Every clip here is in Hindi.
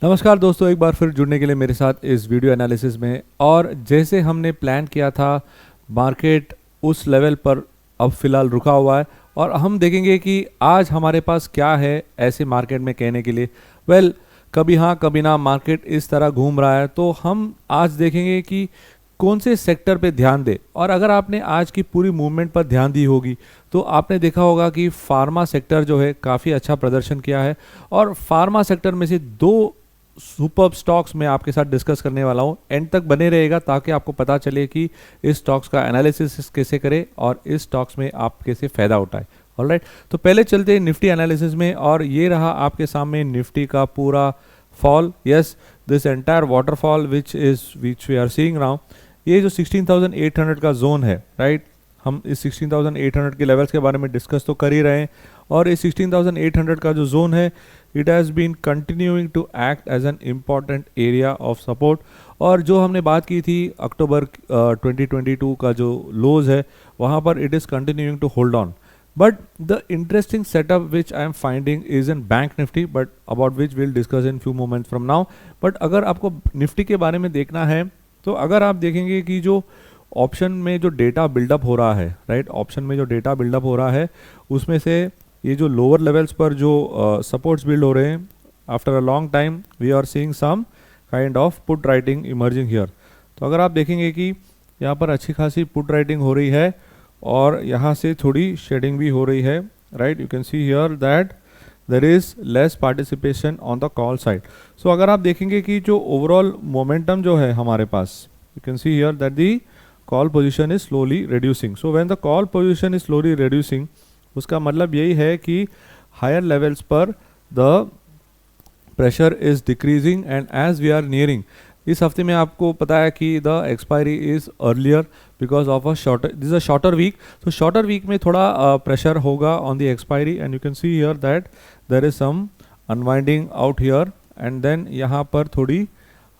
नमस्कार दोस्तों, एक बार फिर जुड़ने के लिए मेरे साथ इस वीडियो एनालिसिस में। और जैसे हमने प्लान किया था, मार्केट उस लेवल पर अब फिलहाल रुका हुआ है और हम देखेंगे कि आज हमारे पास क्या है ऐसे मार्केट में कहने के लिए। कभी हाँ कभी ना मार्केट इस तरह घूम रहा है, तो हम आज देखेंगे कि कौन से सेक्टर पे ध्यान दे। और अगर आपने आज की पूरी मूवमेंट पर ध्यान दी होगी तो आपने देखा होगा कि फार्मा सेक्टर जो है काफ़ी अच्छा प्रदर्शन किया है। और फार्मा सेक्टर में से दो सुपर स्टॉक्स मैं आपके साथ डिस्कस करने वाला हूं। एंड तक बने रहेगा ताकि आपको पता चले कि इस स्टॉक्स का एनालिसिस कैसे करें और इस स्टॉक्स में आप कैसे फ़ायदा उठाएं। ऑलराइट, तो पहले चलते हैं निफ्टी एनालिसिस में। और ये रहा आपके सामने निफ्टी का पूरा fall. Yes, this entire waterfall which we are seeing now. ये जो 16,800 का जोन है, राइट, हम इस 16,800 के लेवल्स के बारे में डिस्कस तो कर ही रहे हैं। और इस 16,800 का जो जोन है, it has been continuing to act as an important area of support. और जो हमने बात की थी अक्टूबर 2022 का जो लोज है, वहाँ पर it is continuing to hold on. But the interesting setup which I am finding is in bank Nifty, but about which will discuss in few moments from now. But अगर आपको निफ्टी के बारे में देखना है तो अगर आप देखेंगे कि जो ऑप्शन में जो डेटा बिल्डअप हो रहा है, राइट, ऑप्शन में जो डेटा बिल्डअप हो रहा है उसमें से ये जो लोअर लेवल्स पर जो सपोर्ट्स बिल्ड हो रहे हैं, after a long time we are seeing some kind of put writing emerging here. तो अगर आप देखेंगे कि यहाँ पर अच्छी खासी पुट राइटिंग हो रही है और यहाँ से थोड़ी शेडिंग भी हो रही है, right. You can see here that there is less participation on the call side. So अगर आप देखेंगे कि जो ओवरऑल मोमेंटम जो है हमारे पास, you can see here that the call position is slowly reducing. So when the call position is slowly reducing, उसका मतलब यही है कि हायर लेवल्स पर the pressure is decreasing and as we are nearing. इस हफ्ते में आपको पता है कि the expiry is earlier because of a shorter, this a shorter week. तो शॉर्टर वीक में थोड़ा प्रेशर होगा on the expiry and you can see here that there is some unwinding out here. And then यहाँ पर थोड़ी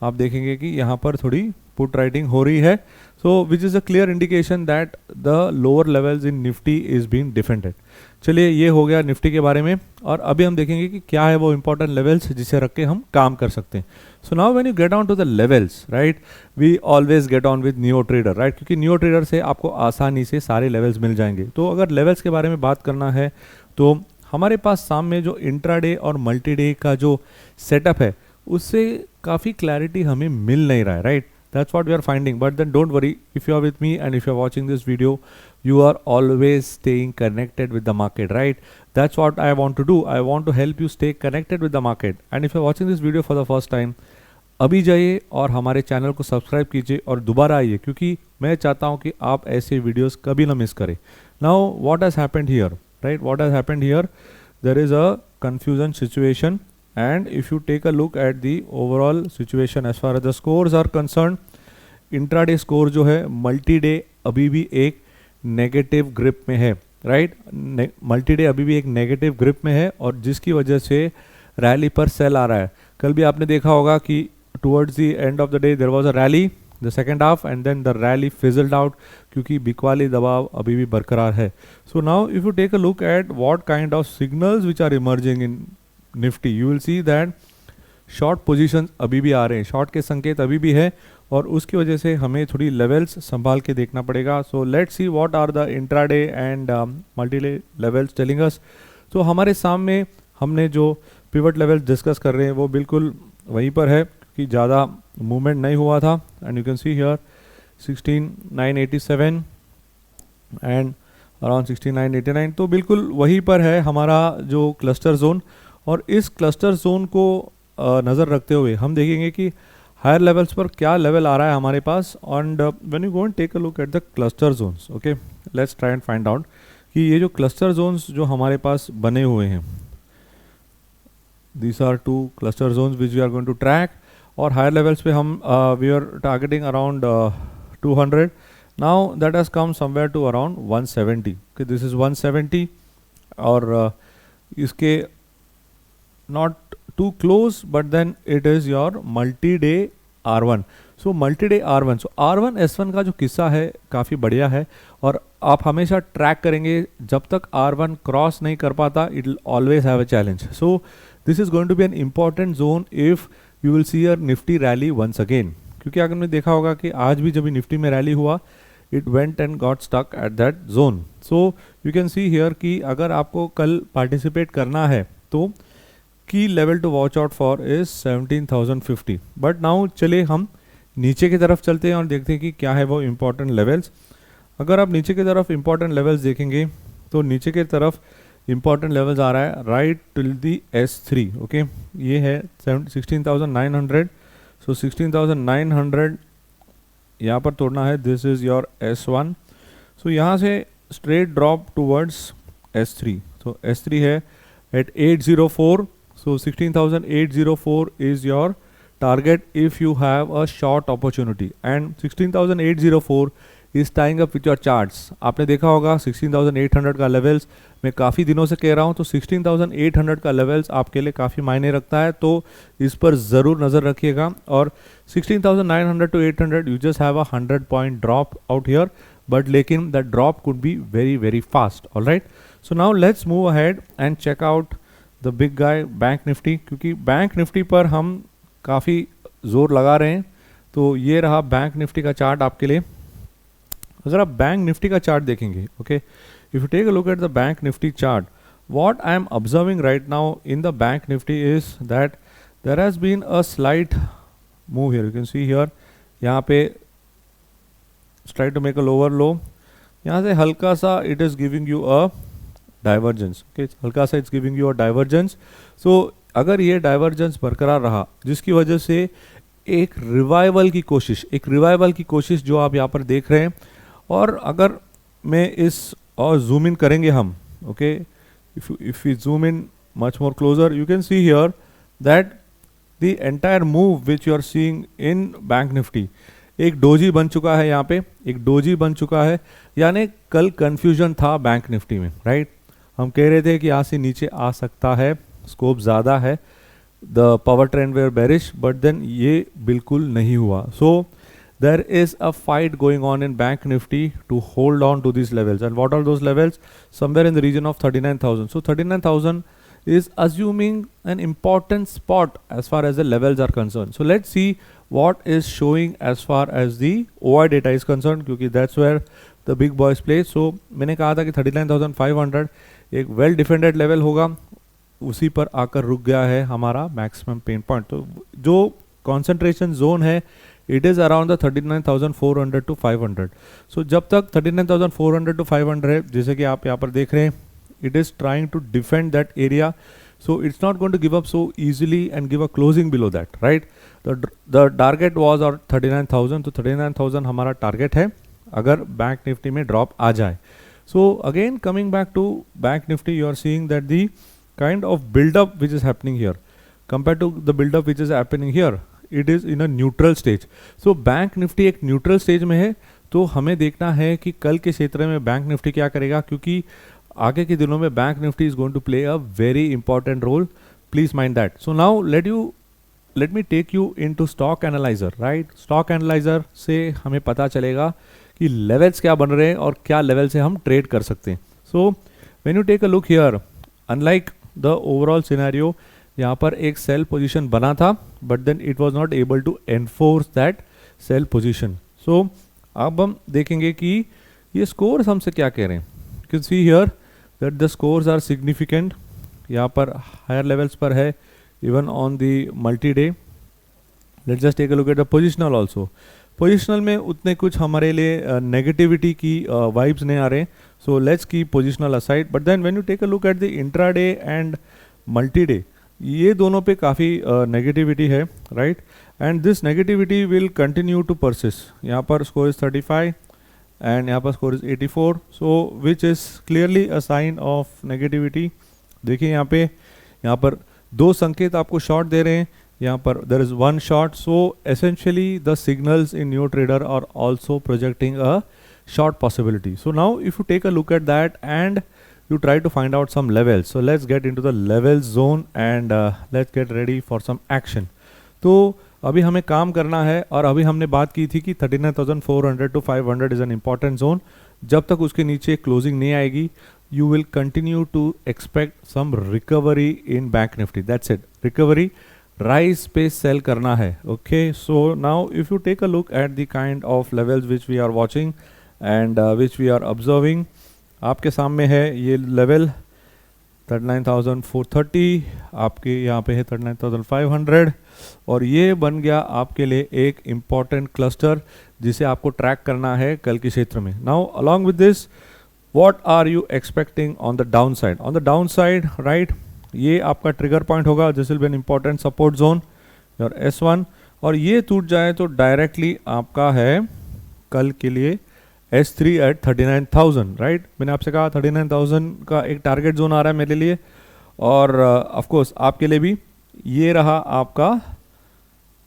आप देखेंगे कि यहाँ पर थोड़ी पुट राइटिंग हो रही है। So which is a clear indication that the lower levels in Nifty is being defended. चलिए, ये हो गया निफ्टी के बारे में। और अभी हम देखेंगे कि क्या है वो इंपॉर्टेंट लेवल्स जिसे रख के हम काम कर सकते हैं। So now when you get on to the levels, right, we always get on with Neo Trader, right, क्योंकि नियो ट्रेडर से आपको आसानी से सारे लेवल्स मिल जाएंगे। तो अगर लेवल्स के बारे में बात करना है तो हमारे पास सामने जो इंट्राडे और मल्टी डे का जो सेटअप है उससे काफ़ी क्लैरिटी हमें मिल नहीं रहा है, right. That's what we are finding. But then don't worry, if you are with me and if you are watching this video, you are always staying connected with the market, right? That's what I want to do. I want to help you stay connected with the market. And if you are watching this video for the first time, अभी जाइए और हमारे चैनल को सब्सक्राइब कीजिए और दोबारा आइए, क्योंकि मैं चाहता हूँ कि आप ऐसे वीडियोस कभी ना मिस करें। Now what has happened here, right? What has happened here? There is a confusion situation. And if you take a look at the overall situation as far as the scores are concerned, intraday score जो है मल्टी डे अभी भी एक नेगेटिव ग्रिप में है, राइट। मल्टी डे अभी भी एक नेगेटिव ग्रिप में है और जिसकी वजह से रैली पर सेल आ रहा है। कल भी आपने देखा होगा कि towards the end of the day there was a rally the second half and then the rally fizzled out, क्योंकि बिकवाली दबाव अभी भी बरकरार है। So now if you take a look at what kind of signals which are emerging in Nifty, you will see that short positions अभी भी आ रहे हैं, शॉर्ट के संकेत अभी भी है और उसकी वजह से हमें थोड़ी लेवल्स संभाल के देखना पड़ेगा। So let's see what are the intraday and multi day levels telling us. तो हमारे सामने हमने जो पिवट लेवल्स डिस्कस कर रहे हैं वो बिल्कुल वहीं पर है, क्योंकि ज़्यादा मूवमेंट नहीं हुआ था। And you can see here 16,987 and around 16,989, तो बिल्कुल वहीं पर है हमारा जो क्लस्टर जोन। और इस क्लस्टर जोन को नज़र रखते हुए हम देखेंगे कि हायर लेवल्स पर क्या लेवल आ रहा है हमारे पास। And when you go and take a look at the cluster zones, okay, let's try and find out कि ये जो क्लस्टर जोन्स जो हमारे पास बने हुए हैं, these are two cluster zones which we are going to track. और हायर लेवल्स पे हम we are targeting around 200। Now that has come somewhere to around 170। Okay, this is 170 और इसके not too close, but then it is your multi-day R1. So multi-day R1. So R1 S1 का जो किस्सा है काफ़ी बढ़िया है और आप हमेशा ट्रैक करेंगे। जब तक R1 क्रॉस नहीं कर पाता, it will always have a challenge. So this is going to be an important zone if you will see a Nifty rally once again, क्योंकि अगर हमने देखा होगा कि आज भी जब निफ्टी में रैली हुआ it went and got stuck at that zone. So you can see here कि अगर आपको कल पार्टिसिपेट करना है तो key level to watch out for is 17,050. But now चलिए हम नीचे की तरफ चलते हैं और देखते हैं कि क्या है वो इम्पोर्टेंट लेवल्स. अगर आप नीचे की तरफ इम्पोर्टेंट लेवल्स देखेंगे तो नीचे की तरफ इम्पोर्टेंट लेवल्स आ रहा है right till the S3. Okay, ये है 16,900. सो 16,900 यहाँ पर तोड़ना है. This is your S1. सो यहाँ से स्ट्रेट ड्रॉप टूवर्ड्स S3. सो S3 है eight 804. So 16,804 is your target if you have a short opportunity, and 16,804 is tying up with your charts. आपने देखा होगा 16,800 का लेवल्स मैं काफ़ी दिनों से कह रहा हूँ, तो 16,800 का लेवल्स आपके लिए काफ़ी मायने रखता है, तो इस पर ज़रूर नज़र रखिएगा. और 16,900 to 800 you just have a 100 point drop out here, but लेकिन that drop could be very very fast. All right, so now let's move ahead and check out the big guy bank Nifty, क्योंकि बैंक निफ्टी पर हम काफ़ी ज़ोर लगा रहे हैं. तो ये रहा बैंक निफ्टी का चार्ट आपके लिए. अगर आप बैंक निफ्टी का चार्ट देखेंगे, okay, if you take a look at the bank Nifty chart, what I am observing right now in the bank Nifty is that there has been a slight move here. You can see here, यहाँ पे try to make a lower low, यहाँ से हल्का सा it is giving you a divergence. Okay, हल्का सा it's giving you a divergence. सो अगर ये डाइवर्जेंस बरकरार रहा, जिसकी वजह से एक रिवाइवल की कोशिश जो आप यहाँ पर देख रहे हैं, और अगर मैं इस और जूम इन करेंगे हम, okay, if you zoom in much more closer you can see here that the entire move which you are seeing in bank Nifty एक डोजी बन चुका है. यहाँ पे एक डोजी बन चुका है, यानी कल कंफ्यूजन था बैंक निफ्टी में, राइट. हम कह रहे थे कि यहाँ से नीचे आ सकता है, स्कोप ज़्यादा है, the power trend were bearish, but then ये बिल्कुल नहीं हुआ. So there is a fight going on in bank Nifty to hold on to this levels. And what are those levels? Somewhere in the region of 39,000. So 39,000 is assuming an important spot as far as the levels are concerned. So let's see what is showing as far as the OI data is concerned, क्योंकि that's where the big boys play. So मैंने कहा था कि 39,500 एक वेल डिफेंडेड लेवल होगा, उसी पर आकर रुक गया है हमारा मैक्सिमम पेन पॉइंट. तो जो कॉन्सेंट्रेशन जोन है it is around the 39,400 to 500. सो जब तक 39,400 to 500 है, जैसे कि आप यहाँ पर देख रहे हैं, it is trying to defend that area, so it's not going to give up so easily and give a closing below that, right. The target was or 39,000, तो 39,000 हमारा टारगेट है अगर बैंक निफ्टी में ड्रॉप आ जाए. So again coming back to bank nifty, you are seeing that the kind of build up which is happening here compared to the build up which is happening here, it is in a neutral stage. So bank nifty एक neutral stage में है, तो हमें देखना है कि कल के क्षेत्र में बैंक निफ्टी क्या करेगा, क्योंकि आगे के दिनों में bank Nifty is going to play a very important role. Please mind that. So now let me take you into stock analyser, right. Stock analyser से हमें पता चलेगा कि लेवल्स क्या बन रहे हैं और क्या लेवल से हम ट्रेड कर सकते हैं. So when you take a look here, unlike the overall scenario, यहाँ पर एक सेल पोजीशन बना था, but then it was not able to enforce that sell position. So अब हम देखेंगे कि ये स्कोर्स हमसे क्या कह रहे हैं. You can see here that the scores are significant. यहाँ पर हायर लेवल्स पर है, even on the multi day. Let's just take a look at the positional also. Positional में उतने कुछ हमारे लिए नेगेटिविटी की वाइब्स नहीं आ रहे. So let's keep positional aside. But then when you take a look at the intraday and multi day, ये दोनों पे काफ़ी नेगेटिविटी है, राइट. And this negativity will continue to persist. यहाँ पर स्कोर इज 35 एंड यहाँ पर score is 84. So which is clearly a sign of negativity. देखिए यहाँ पर दो संकेत आपको शॉर्ट दे रहे हैं. यहाँ पर there is one short. So essentially the signals in new trader are also projecting a short possibility. So now if you take a look at that and you try to find out some levels, so let's get into the levels zone and let's get ready for some action. तो अभी हमें काम करना है, और अभी हमने बात की थी कि 39,400 to 500 is an important zone. जब तक उसके नीचे क्लोजिंग नहीं आएगी, you will continue to expect some recovery in bank nifty. That's it, recovery. Rise पे सेल करना है. Okay, so now if you take a look at the kind of levels which we are watching and which we are observing, आपके सामने है ये लेवल 39,430, आपके यहाँ पे है 39,500, और ये बन गया आपके लिए एक इम्पॉर्टेंट क्लस्टर जिसे आपको ट्रैक करना है कल के क्षेत्र में. Now along with this, what are you expecting on the down side? On the down side, right, ये आपका ट्रिगर पॉइंट होगा. This will be an important support zone, your S1, और ये टूट जाए तो डायरेक्टली आपका है कल के लिए S3 एट 39,000, राइट. मैंने आपसे कहा 39,000 का एक टारगेट जोन आ रहा है मेरे लिए, और ऑफ कोर्स आपके लिए भी ये रहा आपका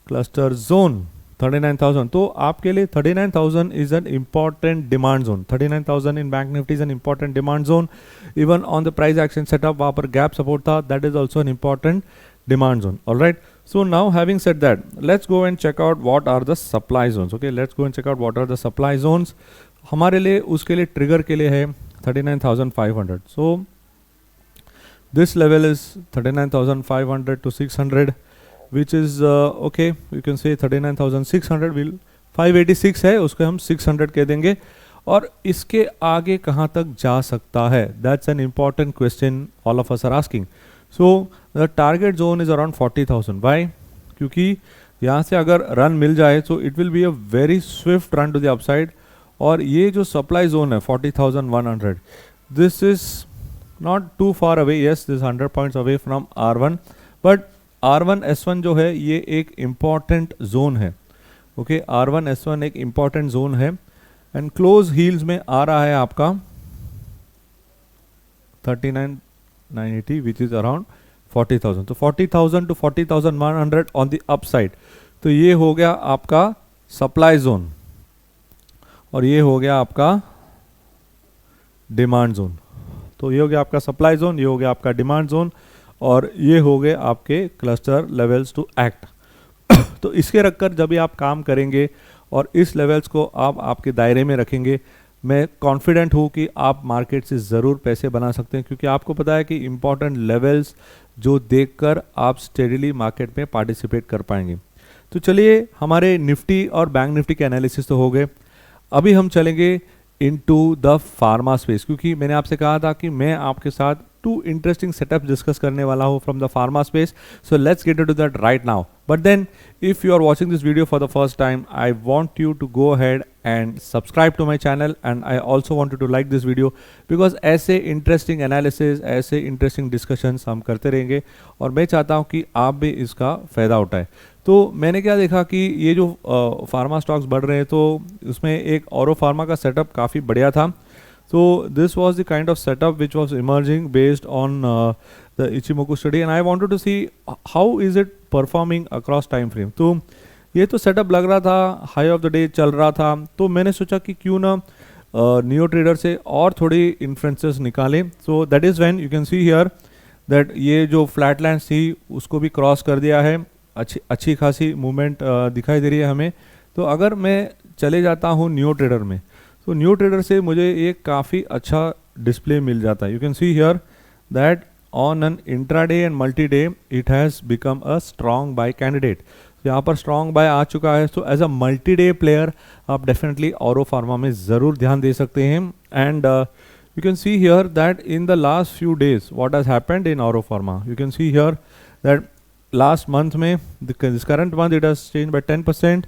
क्लस्टर जोन 39,000. तो आपके लिए 39,000 is an important demand zone. 39,000 in bank Nifty is an important demand zone. Even on the price action setup वहाँ पर गैप सपोर्ट था, that is also an important demand zone. Alright, so now having said that, let's go and check out what are the supply zones. Okay, let's go and check out what are the supply zones. हमारे लिए उसके लिए ट्रिगर के लिए है 39,500. so this level is 39,500 to 600, which is okay, you can say 39,600 will 586 है, उसको हम 600 कह देंगे. और इसके आगे कहाँ तक जा सकता है? That's an important question all of us are asking. So the target zone is around 40,000. Why? क्योंकि यहाँ से अगर रन मिल जाए तो it will be a very swift run to the upside. और ये जो सप्लाई जोन है 40,100, this is not too far away. Yes, this is 100 points away from R1, but R1 S1 जो है ये एक इम्पॉर्टेंट जोन है. ओके, R1 S1 एक इम्पॉर्टेंट जोन है, एंड क्लोज हील्स में आ रहा है आपका 39,980, विच इज अराउंड 40,000. तो 40,000 to 40,100 ऑन द अपसाइड. तो ये हो गया आपका सप्लाई जोन, और ये हो गया आपका डिमांड जोन. तो ये हो गया आपका सप्लाई जोन, ये हो गया आपका डिमांड जोन, और ये हो गए आपके क्लस्टर लेवल्स टू एक्ट. तो इसके रखकर जब भी आप काम करेंगे और इस लेवल्स को आप आपके दायरे में रखेंगे, मैं कॉन्फिडेंट हूँ कि आप मार्केट से ज़रूर पैसे बना सकते हैं, क्योंकि आपको पता है कि इम्पॉर्टेंट लेवल्स जो देखकर आप स्टेडीली मार्केट में पार्टिसिपेट कर पाएंगे. तो चलिए, हमारे निफ्टी और बैंक निफ्टी के एनालिसिस तो हो गए. अभी हम चलेंगे इनटू द फार्मा स्पेस, क्योंकि मैंने आपसे कहा था कि मैं आपके साथ 2 इंटरेस्टिंग सेटअप डिस्कस करने वाला हूँ from the pharma space. So let's get into that right now. But then, if you are watching this video for the first time, I want you to go ahead and subscribe to my channel, and I also want you to like this video, because ऐसे इंटरेस्टिंग एनालिसिस, ऐसे इंटरेस्टिंग डिस्कशंस हम करते रहेंगे, और मैं चाहता हूँ कि आप भी इसका फ़ायदा उठाएं. तो मैंने क्या देखा कि ये जो फार्मा स्टॉक्स बढ़ रहे हैं, तो उसमें एक औरो फार्मा का सेटअप काफ़ी बढ़िया था. So this was the kind of setup which was emerging based on the Ichimoku study, and I wanted to see how is it performing across time frame. तो ये तो सेटअप लग रहा था, हाई ऑफ द डे चल रहा था, तो मैंने सोचा कि क्यों ना नियो ट्रेडर से और थोड़ी इन्फ्लुएंसेस निकालें. So that is when you can see here that ये जो फ्लैट लाइन्स थी उसको भी क्रॉस कर दिया है. अच्छी खासी मूवमेंट दिखाई दे रही है हमें. तो अगर मैं चले जाता हूँ नियो ट्रेडर में, तो न्यू ट्रेडर से मुझे एक काफ़ी अच्छा डिस्प्ले मिल जाता है. You can see here that on an intraday and multi day it has become a strong buy candidate. यहाँ पर स्ट्रॉन्ग बाय आ चुका है. तो as a multi day player आप डेफिनेटली औरो फार्मा में ज़रूर ध्यान दे सकते हैं. And you can see here that in the last few days what has happened in Auro Pharma. You can see here that last month में, this current month, it has change by 10%,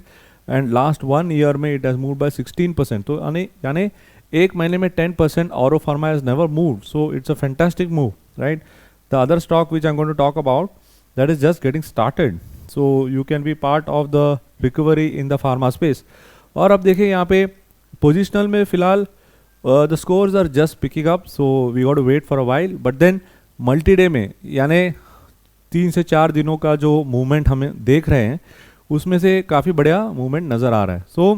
and last 1 year में इट हैज़ मूव बाय 16%. तो यानी एक महीने में 10% Auro pharma has never moved. So it's a fantastic move, right. The other stock which I am going to talk about, that is just getting started. So you can be part of the recovery in the pharma space. और अब देखिए यहाँ पे पोजिशनल में फिलहाल the scores are just picking up, so we got to wait for a while. But then multi day में, यानी 3 से 4 दिनों का जो मूवमेंट हमें देख रहे हैं, उसमें से काफ़ी बढ़िया मूवमेंट नज़र आ रहा है. So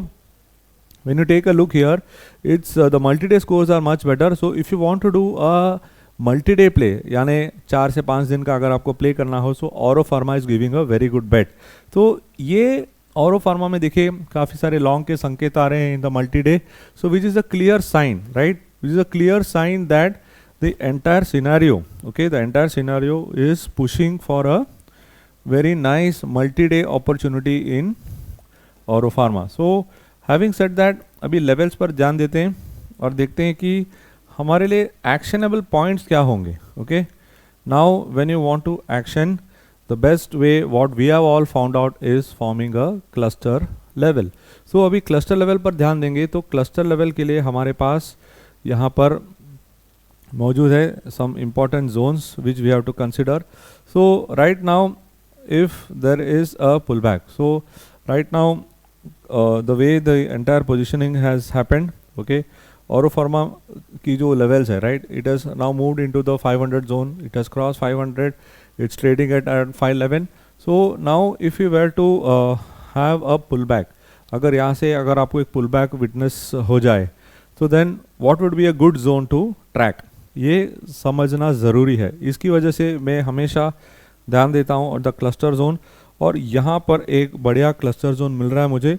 when you take a look here, it's the multi day scores are much better. So if you want to do a multi day play, यानी 4 से 5 दिन का अगर आपको प्ले करना हो, so Auro Pharma is giving a very good bet. तो ये औरो फार्मा में देखिए काफ़ी सारे लॉन्ग के संकेत आ रहे हैं in the multi day. So which is a clear sign, right, which is a clear sign that the entire scenario, okay, the entire scenario is pushing for a very nice multi-day opportunity in Auropharma. So having said that, अभी लेवल्स पर ध्यान देते हैं और देखते हैं कि हमारे लिए एक्शनेबल पॉइंट्स क्या होंगे. Okay, now when you want to action, the best way what we have all found out is forming a cluster level. सो अभी क्लस्टर लेवल पर ध्यान देंगे. तो क्लस्टर लेवल के लिए हमारे पास यहाँ पर मौजूद है some important zones which we have to consider. So right now if there is a pull back, so right now the way the entire positioning has happened, okay, Auropharma की जो levels है, right, it has now moved into the 500 zone. It has crossed 500. It's trading at 511. So now if you were to have a pullback, अगर यहाँ से अगर आपको एक pullback witness हो जाए, तो then what would be a good zone to track, ये समझना ज़रूरी है. इसकी वजह से मैं हमेशा ध्यान देता हूँ और द क्लस्टर जोन, और यहाँ पर एक बढ़िया क्लस्टर जोन मिल रहा है मुझे,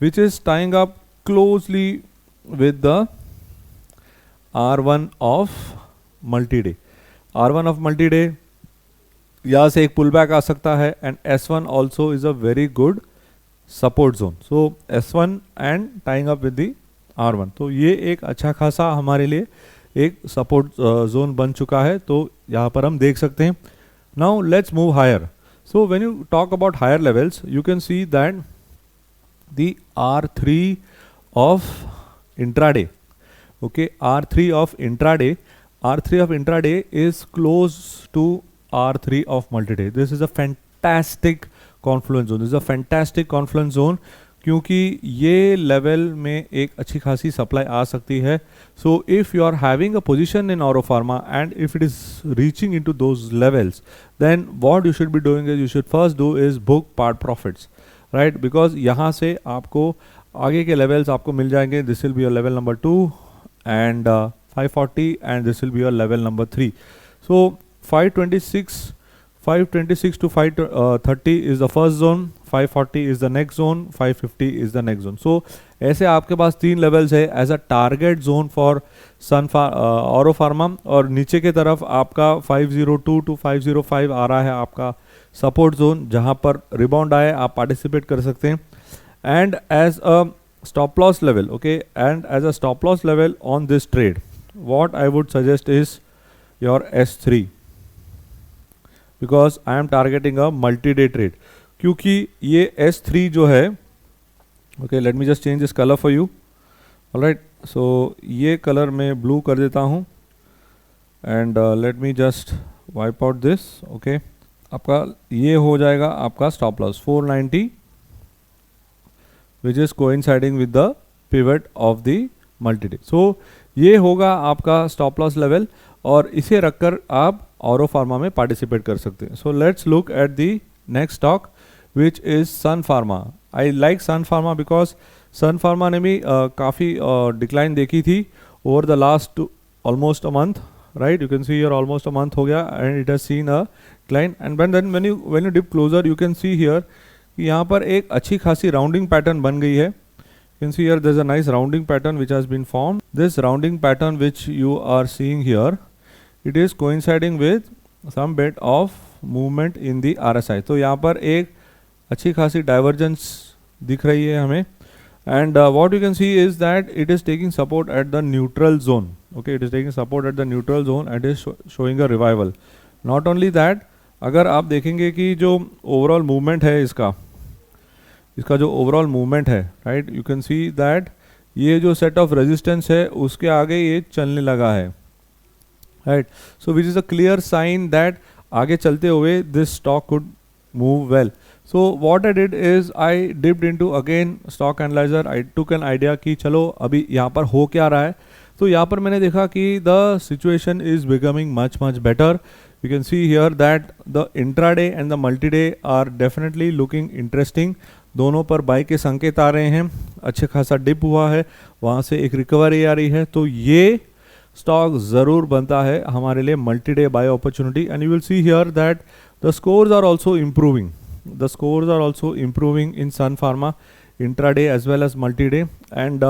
which is tying up closely with the R1 of multi day. R1 of multi day, यहाँ से एक पुल बैक आ सकता है, and S1 also is a very good support zone. So S1 and tying up with the R1, तो ये एक अच्छा खासा हमारे लिए एक सपोर्ट जोन बन चुका है. तो यहाँ पर हम देख सकते हैं. Now let's move higher. So when you talk about higher levels, you can see that the R3 of intraday, okay, R3 of intraday is close to R3 of multi-day. This is a fantastic confluence zone. This is a fantastic confluence zone क्योंकि ये लेवल में एक अच्छी खासी सप्लाई आ सकती है. So if you are having a position in Auropharma and if it is reaching into those levels, then what you should be doing is you should first do is book part profits, right, because यहाँ से आपको आगे के लेवल्स आपको मिल जाएंगे. This will be your level number 2 and 540 and this will be your level number 3. So 526 to 530 is the first zone, 540 is the next zone, 550 is the next zone. So ऐसे आपके पास 3 लेवल्स है as a target zone for Auropharma, और नीचे के तरफ आपका 502 to 505 आ रहा है आपका सपोर्ट जोन, जहाँ पर रिबाउंड आए आप पार्टिसिपेट कर सकते हैं. And as a stop loss level, okay, and as a stop loss level on this trade, what I would suggest is your S3, because I am targeting a multi day trade. क्योंकि ये S3 जो है, okay, let me just change this colour for you. Alright, so ये कलर मैं ब्लू कर देता हूँ and let me just wipe out this. Okay, आपका ये हो जाएगा आपका stop loss 490, which is coinciding with the pivot of the multi day. So ये होगा आपका स्टॉप लॉस लेवल, और इसे रखकर आप Auropharma में पार्टिसिपेट कर सकते हैं. So let's look at the next stock which is Sun Pharma. I like Sun Pharma because Sun Pharma ने भी काफ़ी डिक्लाइन देखी थी over the last almost a month, right. You can see here almost a month हो गया and it has seen a decline, and then when you dip closer you can see here कि यहाँ पर एक अच्छी खासी राउंडिंग पैटर्न बन गई है. You can see here there's a nice rounding pattern which has been formed. This rounding pattern which you are seeing here, it is coinciding with some bit of movement in the RSI. तो यहाँ पर एक अच्छी खासी divergence दिख रही है हमें, and what you can see is that it is taking support at the neutral zone. Okay, it is taking support at the neutral zone and is showing a revival. Not only that, अगर आप देखेंगे कि जो overall movement है इसका जो ओवरऑल मूवमेंट है, right, you can see that ये जो सेट ऑफ रेजिस्टेंस है उसके आगे ये चलने लगा है, right. So which is a clear sign that आगे चलते हुए this stock could move well. So what I did is I dipped into again stock analyser. I took an idea कि चलो अभी यहाँ पर हो क्या रहा है. तो यहाँ पर मैंने देखा कि the situation is becoming much better. You can see here that the intraday and the multi-day are definitely looking interesting. दोनों पर बाई के संकेत आ रहे हैं, अच्छे खासा डिप हुआ है, वहाँ से एक रिकवरी आ रही है. तो ये स्टॉक ज़रूर बनता है हमारे लिए multi day buy opportunity. And you will see here that the scores are also improving. The scores are also improving in Sun Pharma intraday as well as multi-day, and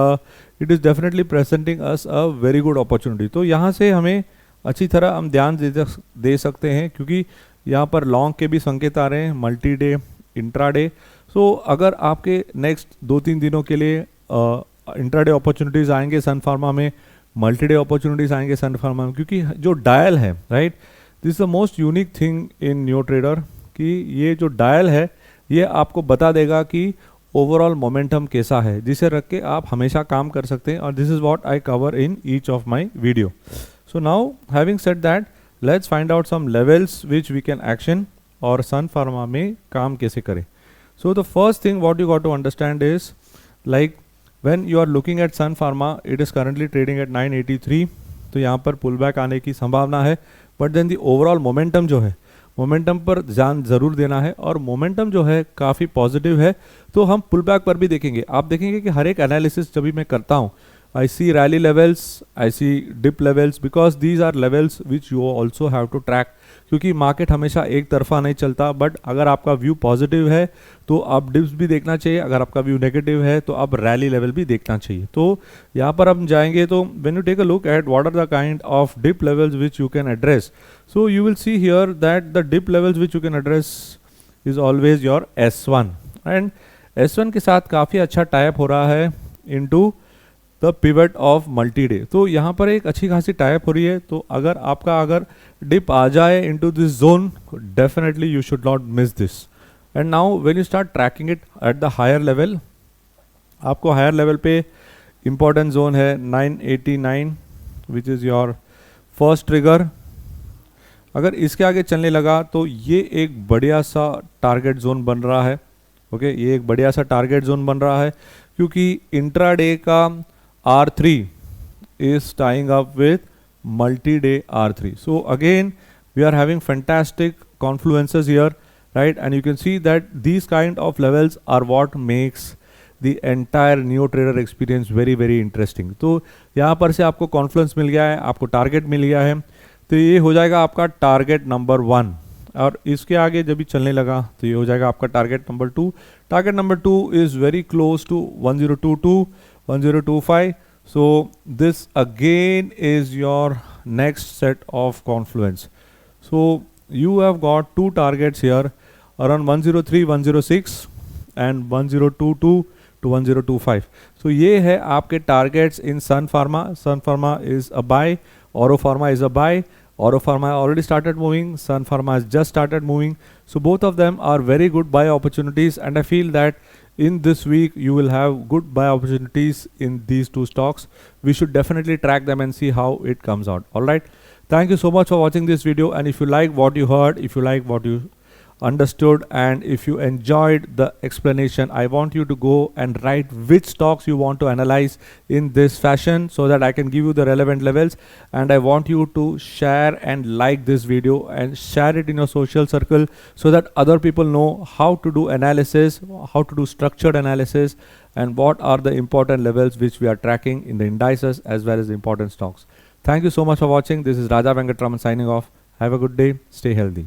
it is definitely presenting us a very good opportunity. तो यहाँ से हमें अच्छी तरह हम ध्यान दे सकते हैं, क्योंकि यहाँ पर लॉन्ग के भी संकेत आ रहे हैं, मल्टी डे, इंट्राडे। सो अगर आपके नेक्स्ट 2-3 दिनों के लिए इंट्राडे अपॉर्चुनिटीज़ आएंगे सन फार्मा में, मल्टी डे अपॉर्चुनिटीज़ आएंगे सन फार्मा में, क्योंकि जो डायल है, right, this the most unique thing in new trader, कि ये जो डायल है ये आपको बता देगा कि ओवरऑल मोमेंटम कैसा है, जिसे रख के आप हमेशा काम कर सकते हैं। और this is what I cover in each of my video. So now having said that, let's find out some levels which we can action, और सन फार्मा में काम कैसे करें। So the first thing what you got to understand is, like when you are looking at Sun Pharma, it is currently trading at 983, तो यहाँ पर पुल बैक आने की संभावना है। But then the overall momentum जो है, मोमेंटम पर ध्यान ज़रूर देना है, और मोमेंटम जो है काफ़ी पॉजिटिव है। तो हम पुल बैक पर भी देखेंगे। आप देखेंगे कि हर एक एनालिसिस जब भी मैं करता हूँ, I see rally levels, I see dip levels, because these are levels which you also have to track, क्योंकि मार्केट हमेशा एक तरफा नहीं चलता। बट अगर आपका व्यू पॉजिटिव है तो आप डिप्स भी देखना चाहिए, अगर आपका व्यू नेगेटिव है तो आप रैली लेवल भी देखना चाहिए। तो यहाँ पर हम जाएंगे, तो when you take a look at what are the kind of dip levels which you can address, so you will see here that the dip levels which you can address is always your S1, and S1 के साथ काफ़ी अच्छा टाइप हो रहा है into the pivot of multi day. तो यहाँ पर एक अच्छी खासी टाइप हो रही है। तो अगर डिप आ जाए into this zone, definitely you should not miss this. And now when you start tracking it at the higher level, आपको हायर लेवल पे इंपॉर्टेंट जोन है 989 which is your first trigger. अगर इसके आगे चलने लगा तो ये एक बढ़िया सा टारगेट जोन बन रहा है। ओके, ये एक बढ़िया सा टारगेट जोन बन रहा है, क्योंकि इंट्राडे का R3 is tying up with multi-day R3. So again, we are having fantastic confluences here, right? And you can see that these kind of levels are what makes the entire neo trader experience very very interesting. तो यहाँ पर से आपको confluence मिल गया है, आपको target मिल गया है, तो ये हो जाएगा आपका target number 1। और इसके आगे जब भी चलने लगा तो ये हो जाएगा आपका target number 2। Target number 2 is very close to 1022, 1025. So this again is your next set of confluence. So you have got two targets here around 103, 106 and 1022 to 1025. So ये है आपके targets in Sun Pharma. Sun Pharma is a buy, Oro Pharma is a buy. Oro Pharma already started moving, Sun Pharma has just started moving. So both of them are very good buy opportunities, and I feel that in this week you will have good buy opportunities in these two stocks. We should definitely track them and see how it comes out. All right, thank you so much for watching this video, and if you like what you heard, if you like what you understood, and if you enjoyed the explanation, I want you to go and write which stocks you want to analyze in this fashion, so that I can give you the relevant levels. And I want you to share and like this video and share it in your social circle, so that other people know how to do analysis, how to do structured analysis, and what are the important levels which we are tracking in the indices as well as the important stocks. Thank you so much for watching. This is Raja Venkatraman signing off. Have a good day. Stay healthy.